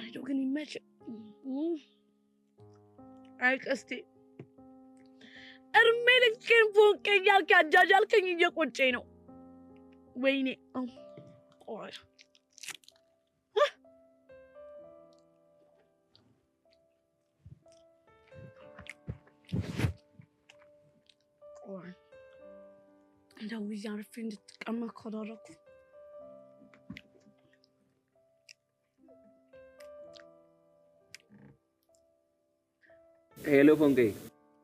ያሬዶ ግን ይመች አይቀስቴ እርሜ ልኬን ፎንቄኝ ያልክ ያጃጃልከኝ እየቆጨኝ ነው ወይኔ ቆይ እንደው ይያርፍ እንድትቀመጥ ካደረኩ ሄሎ ፎንቄ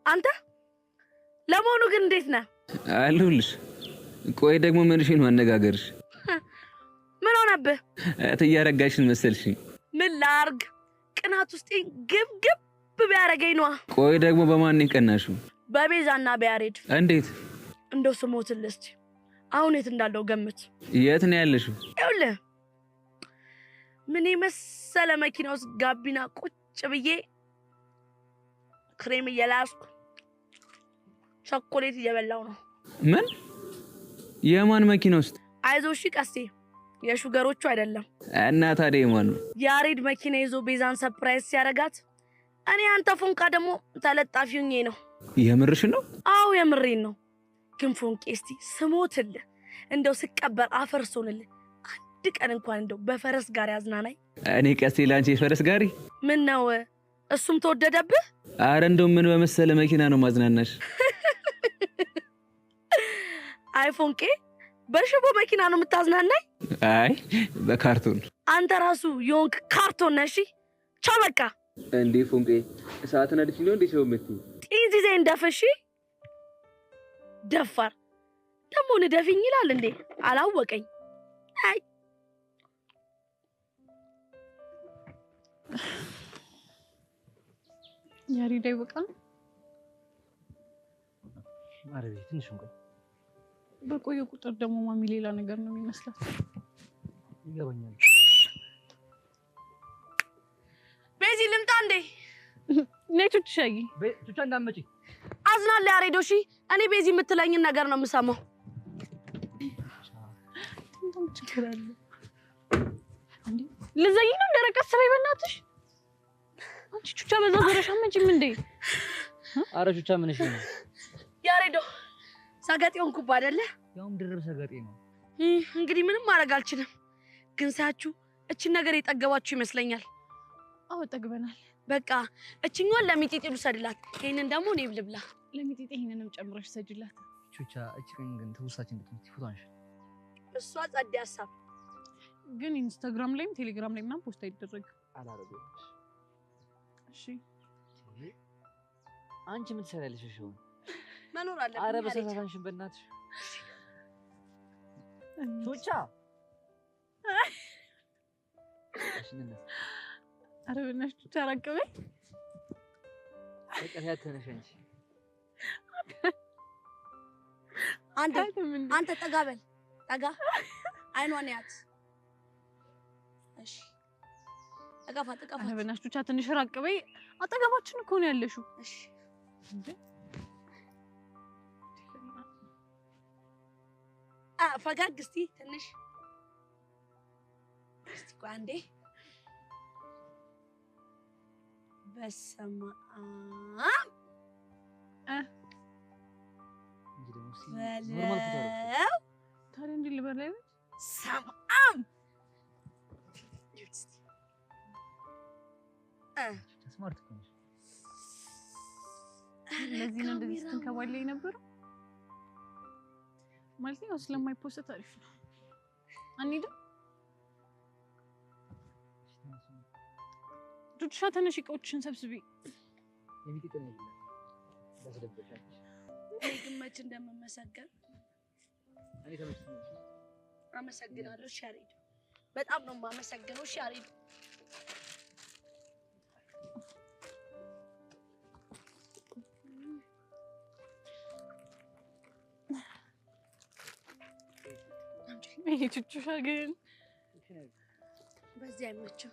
አንተ ለሞኑ ግን እንዴት ነህ አሉልሽ ቆይ ደግሞ ምንሽን ማነጋገርሽ ምን ሆነብህ እያረጋሽን መሰልሽኝ ምን ላርግ ቅናት ውስጥ ግብግብ ቢያረገኝ ነው ቆይ ደግሞ በማን ይቀናሹ በቤዛና በያሬድ እንዴት እንደው ስሞትልስ አሁን የት እንዳለው ገምት የት ነው ያለሽው ይኸውልህ ምን መሰለ መኪና ውስጥ ጋቢና ቁጭ ብዬ ክሬም እየላስኩ ቸኮሌት እየበላው ነው ምን የማን መኪና ውስጥ አይዞሽ ቀስቴ የሹገሮቹ አይደለም እና ታዲያ የማን ነው ያሬድ መኪና ይዞ ቤዛን ሰርፕራይዝ ሲያረጋት እኔ አንተ ፎንቃ ደግሞ ተለጣፊውኝ ነው የምርሽ ነው አው የምሬን ነው ግን ፎንቄ እስቲ ስሞትልህ እንደው ስቀበር አፈርሶንልህ አንድ ቀን እንኳን እንደው በፈረስ ጋር ያዝናናይ እኔ ቀስቴ ላንቺ ፈረስ ጋሪ ምን ነው እሱም ተወደደብህ አረ እንደው ምን በመሰለ መኪና ነው ማዝናናሽ አይ ፎንቄ በሽቦ መኪና ነው የምታዝናናይ አይ በካርቶን አንተ ራሱ የሆንክ ካርቶን ነሽ ቻው በቃ እንዴ ፎንቄ ሰዓት ነድሽ ነው እንዴ ሸው ምት ጢንዚዜ እንደፈሽ ደፋር ደሞ ንደፍኝ ይላል እንዴ አላወቀኝ አይ ያሬድ አይበቃም ማረቤ ትንሽ እንኳን በቆየ ቁጥር ደግሞ ማሚ ሌላ ነገር ነው የሚመስላት ይገባኛል ቤዚ ልምጣ እንዴ ነይቱ ትሻጊ ቱቻ እንዳመጪ አዝናለ ያሬዶ እሺ እኔ ቤዚ የምትለኝን ነገር ነው የምሰማው እንደም ችግር እንዴ ለዘይ ነው እንደረቀስ ላይ በእናትሽ አንቺ ቹቻ በዛ ዘረሻ መንጭም እንዴ አረ ቹቻ ምንሽ ነው ያሬዶ ሰገጤውን ኩባ አይደለ ያውም ድርብ ሰገጤ ነው እንግዲህ ምንም ማድረግ አልችልም ግን ሳያችሁ እቺን ነገር የጠገባችሁ ይመስለኛል አዎ ጠግበናል በቃ እቺኛውን ለሚጢጢ ልሰድላት ይሄንን ደግሞ እኔ ልብላ ለሚጢጢ ይሄንንም ጨምረሽ ሰጅላት ቹቻ እቺ ግን ተውሳችን ብትምጪ ፎቶንሽ እሷ ጸድ ያሳብ ግን ኢንስታግራም ላይም ቴሌግራም ላይ ምናምን ፖስት አይደረግ አላረገውሽ እሺ አንቺ ምን ትሰሪያለሽ እሺ መኖር አለብኝ አረ በሰታታንሽን በእናትሽ ቹቻ አረ በእናትሽ ቹቻ አራቀበ በቃ ተነሽ አንተ ጠጋ በል ጠጋ አይኗን ያት እሺ ጠጋፋ አረ በእናትሽ ቹቻ ትንሽ ራቀበ አጠገባችን እኮ ነው ያለሽው እሺ ፈጋግ እስቲ ትንሽ እስቲ ቋንዴ በሰማ ኖርማል ፎቶ ታዲያ እንዴ ልበር ላይ ሰማም ስማርት ነሽ ለዚህ ነው እንደዚህ ስትንከባለይ ነበር ማለት ነው ስለማይፖስት አሪፍ ነው አንይደ ቹቻ ተነሽ እቃዎችን ሰብስቢ የሚጥጥነ ይላል ያስደብሻል ግመች እንደምመሰገን እኔ ተመችቶኝ አመሰግናለሁ ሻሪድ በጣም ነው የማመሰግነው ሻሪድ ይሄ ቹቻ ግን በዚህ አይመችም